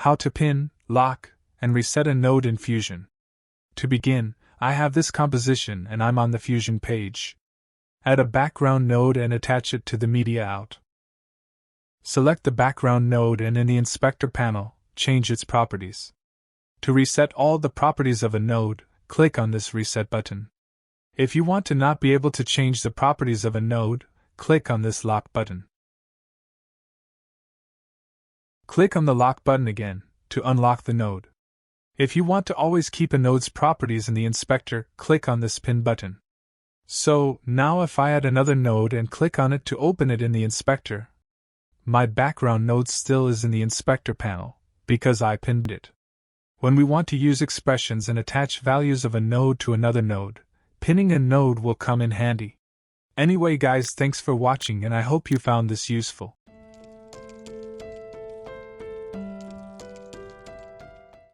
How to pin, lock, and reset a node in Fusion. To begin, I have this composition and I'm on the Fusion page. Add a background node and attach it to the media out. Select the background node and in the inspector panel, change its properties. To reset all the properties of a node, click on this reset button. If you want to not be able to change the properties of a node, click on this lock button. Click on the lock button again to unlock the node. If you want to always keep a node's properties in the inspector, click on this pin button. So, now if I add another node and click on it to open it in the inspector, my background node still is in the inspector panel, because I pinned it. When we want to use expressions and attach values of a node to another node, pinning a node will come in handy. Anyway guys, thanks for watching and I hope you found this useful.